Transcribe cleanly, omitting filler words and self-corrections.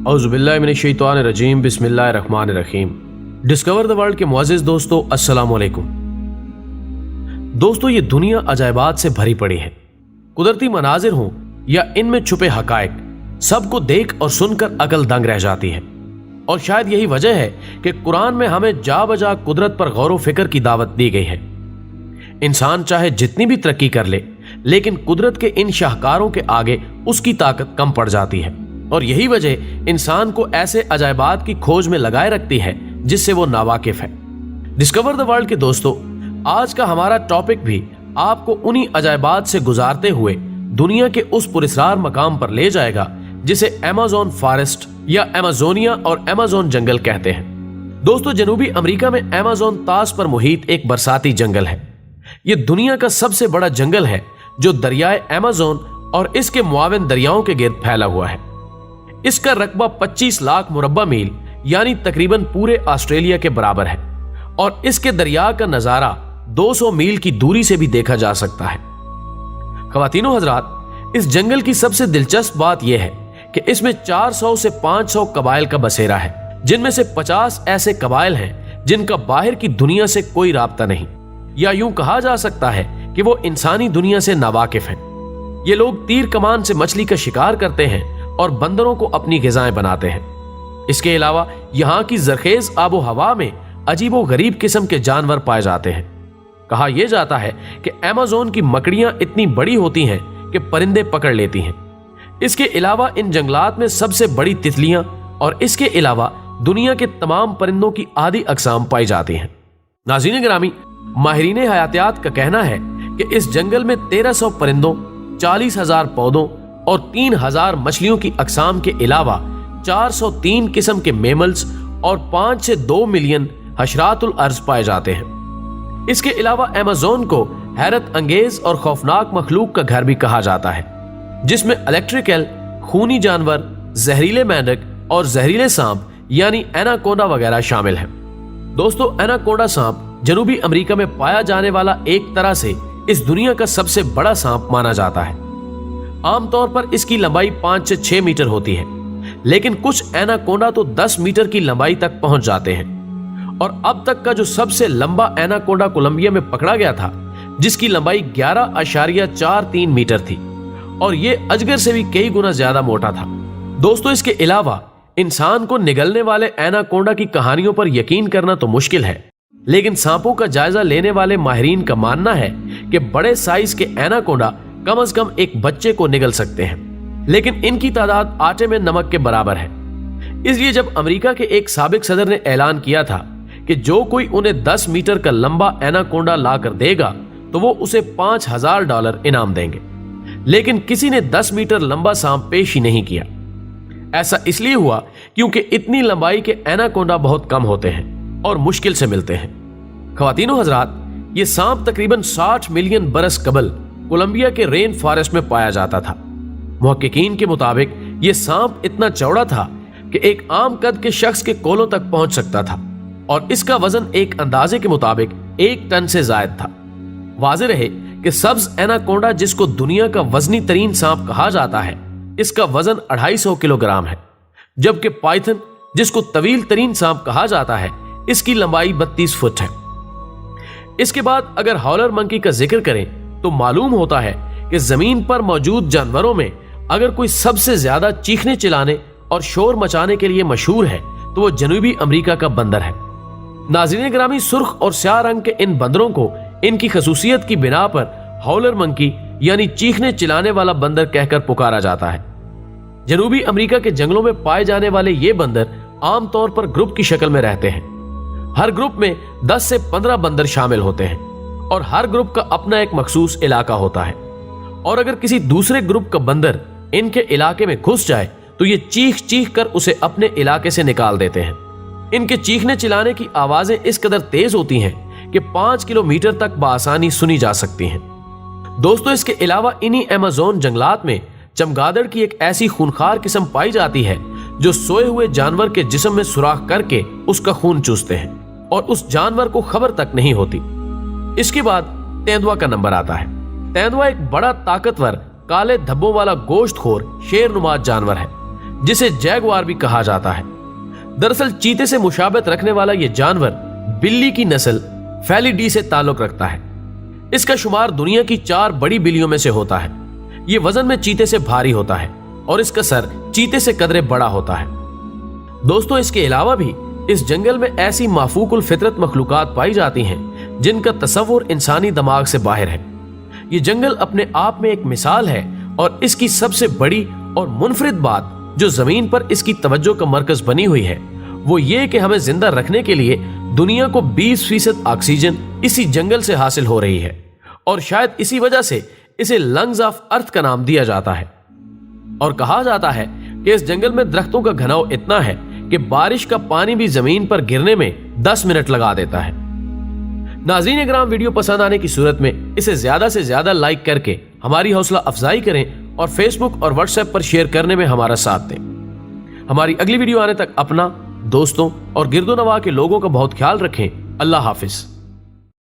औज़ुबिल्लाहि मिनश्शैतानिर्रजीम बिस्मिल्लाहिर्रहमानिर्रहीम। Discover the world के मुअज़्ज़िज़ दोस्तों, अस्सलाम वालेकुम। दोस्तों, ये दुनिया अजायबात से भरी पड़ी है। कुदरती मनाजिर हों या इनमें छुपे हकायक, सबको देख और सुनकर अकल दंग रह जाती है। और शायद यही वजह है कि कुरान में हमें जा बजा कुदरत पर गौर व फिक्र की दावत दी गई है। इंसान चाहे जितनी भी तरक्की कर ले, लेकिन कुदरत के इन शाहकारों के आगे उसकी ताकत कम पड़ जाती है। और यही वजह इंसान को ऐसे अजायबात की खोज में लगाए रखती है जिससे वो नावाकिफ है। डिस्कवर द वर्ल्ड के दोस्तों, आज का हमारा टॉपिक भी आपको उन्हीं अजायबात से गुजारते हुए दुनिया के उस पुरस्कार मकाम पर ले जाएगा जिसे अमेज़न फॉरेस्ट या अमेज़ोनिया और अमेज़न जंगल कहते हैं। दोस्तों, जनूबी अमेरिका में अमेज़न तास पर मुहित एक बरसाती जंगल है। यह दुनिया का सबसे बड़ा जंगल है जो दरियाए अमेज़न और इसके मुआविन दरियाओं के गिर्द फैला हुआ है। इसका रकबा 25 लाख मुरब्बा मील यानी तकरीबन पूरे ऑस्ट्रेलिया के बराबर है और इसके दरिया का नजारा 200 मील की दूरी से भी देखा जा सकता है। ख़वातीनो हज़रात, इस जंगल की सबसे दिलचस्प बात यह है कि इसमें 400 से 500 कबाइल का बसेरा है, जिनमें से 50 ऐसे कबाइल हैं जिनका बाहर की दुनिया से कोई राब्ता नहीं, या यूं कहा जा सकता है कि वो इंसानी दुनिया से नावाकिफ हैं। ये लोग तीर कमान से मछली का शिकार करते हैं और बंदरों को अपनी ग़िज़ाएं बनाते हैं। इसके अलावा यहाँ की ज़रखेज़ आबो हवा में अजीबो गरीब किस्म के जानवर पाए जाते हैं। कहा यह जाता है कि अमेज़न की मकड़ियाँ इतनी बड़ी होती हैं कि परिंदे पकड़ लेती हैं। इसके अलावा इन जंगलात में सबसे बड़ी तितलियाँ और इसके अलावा दुनिया के तमाम परिंदों की आधी अक़साम पाई जाती हैं। नाज़रीन गिरामी, माहिरीन हयातियात का कहना है कि इस जंगल में 1300 परिंदों, 40,000 पौधों और 3,000 मछलियों की अक़साम के अलावा 403 किस्म के मेमल्स और 5 से 2 मिलियन हशरातुल अर्ज़ पाए जाते हैं। इसके अलावा अमेज़न को हैरत अंगेज और खौफनाक मखलूक का घर भी कहा जाता है, जिसमें इलेक्ट्रिकल, खूनी जानवर, जहरीले मेंढक और जहरीले सांप यानी एनाकोंडा वगैरह शामिल हैं। दोस्तों, एनाकोंडा सांप जनूबी अमेरिका में पाया जाने वाला एक तरह से इस दुनिया का सबसे बड़ा सांप माना जाता है। आमतौर पर इसकी लंबाई 5 से 6 मीटर होती है, लेकिन कुछ एनाकोंडा तो 10 मीटर की लंबाई तक पहुंच जाते हैं। और अब तक का जो सबसे लंबा एनाकोंडा कोलंबिया में पकड़ा गया था, जिसकी लंबाई 11.43 मीटर थी, और यह अजगर से भी कई गुना ज्यादा मोटा था। दोस्तों, इसके अलावा इंसान को निगलने वाले एनाकोंडा की कहानियों पर यकीन करना तो मुश्किल है, लेकिन सांपों का जायजा लेने वाले माहिरीन का मानना है कि बड़े साइज के एनाकोंडा कम से कम एक बच्चे को निगल सकते हैं, लेकिन इनकी तादाद आटे में नमक के बराबर है। इसलिए जब अमेरिका के एक साबिक सदर ने ऐलान किया था कि जो कोई उन्हें 10 मीटर का लंबा एनाकोंडा लाकर देगा तो वो उसे $5,000 इनाम देंगे, लेकिन किसी ने 10 मीटर लंबा सांप पेश ही नहीं किया। ऐसा इसलिए हुआ क्योंकि इतनी लंबाई के एनाकोंडा बहुत कम होते हैं और मुश्किल से मिलते हैं। ख़वातीनो हज़रात, ये सांप तकरीबन 60 मिलियन बरस कबल कोलंबिया के रेन फॉरेस्ट में पाया जाता था। मुहक्किकीन के मुताबिक यह सांप इतना चौड़ा था कि एक आम कद के शख्स के कोलों तक पहुंच सकता था और इसका वजन एक अंदाजे के मुताबिक 1 टन से जायद था। वाज़ेह रहे कि सब्ज एनाकोंडा, जिसको दुनिया का वजनी तरीन सांप कहा जाता है, इसका वजन 250 किलोग्राम है, जबकि पाइथन, जिसको तवील तरीन सांप कहा जाता है, इसकी लंबाई 32 फुट है। इसके बाद अगर हॉलर मंकी का जिक्र करें तो मालूम होता है कि जमीन पर मौजूद जानवरों में अगर कोई सबसे ज्यादा चीखने चिल्लाने और शोर मचाने के लिए मशहूर है तो वो जनूबी अमेरिका का बंदर है। नाज़रीन गिरामी, सुर्ख और स्याह रंग के इन बंदरों को इनकी खसूसियत की बिना पर हॉलर मंकी यानी चीखने चिल्लाने वाला बंदर कहकर पुकारा जाता है। जनूबी अमेरिका के जंगलों में पाए जाने वाले ये बंदर आमतौर पर ग्रुप की शक्ल में रहते हैं। हर ग्रुप में 10 से 15 बंदर शामिल होते हैं और हर ग्रुप का अपना एक मखसूस इलाका होता है। और अगर किसी दूसरे ग्रुप का बंदर इनके इलाके में घुस जाए तो ये चीख चीख कर उसे अपने इलाके से निकाल देते हैं। इनके चीखने चिल्लाने की आवाजें इस कदर तेज होती हैं कि 5 किलोमीटर तक बआसानी सुनी जा सकती हैं। दोस्तों, इसके अलावा इन्हीं अमेज़न जंगलात में चमगादड़ की एक ऐसी खूनखार किस्म पाई जाती है जो सोए हुए जानवर के जिस्म में सुराख करके उसका खून चूसते हैं और उस जानवर को खबर तक नहीं होती। इसके बाद तेंदुआ का नंबर आता है। तेंदुआ एक बड़ा ताकतवर काले धब्बों वाला गोश्तखोर शेरनुमा जानवर है जिसे जैगवार भी कहा जाता है। दरअसल चीते से मुशाबत रखने वाला यह जानवर बिल्ली की नस्ल फेलिडी से ताल्लुक रखता है। इसका शुमार दुनिया की 4 बड़ी बिल्लियों में से होता है। यह वजन में चीते से भारी होता है और इसका सर चीते से कदरे बड़ा होता है। दोस्तों, इसके अलावा भी इस जंगल में ऐसी माफूकुल फितरत मखलूकात पाई जाती हैं जिनका तसव्वुर इंसानी दिमाग से बाहर है। ये जंगल अपने आप में एक मिसाल है और इसकी सबसे बड़ी और मुनफरिद बात जो जमीन पर इसकी तवज्जो का मरकज बनी हुई है वो ये कि हमें जिंदा रखने के लिए दुनिया को 20% ऑक्सीजन इसी जंगल से हासिल हो रही है और शायद इसी वजह से इसे लंग्स ऑफ अर्थ का नाम दिया जाता है। और कहा जाता है कि इस जंगल में दरख्तों का घनाव इतना है कि बारिश का पानी भी जमीन पर गिरने में 10 मिनट लगा देता है। नाज़रीन इकराम, वीडियो पसंद आने की सूरत में इसे ज्यादा से ज्यादा लाइक करके हमारी हौसला अफजाई करें और फेसबुक और व्हाट्सएप पर शेयर करने में हमारा साथ दें। हमारी अगली वीडियो आने तक अपना, दोस्तों और गिरदो नवा के लोगों का बहुत ख्याल रखें। अल्लाह हाफिज।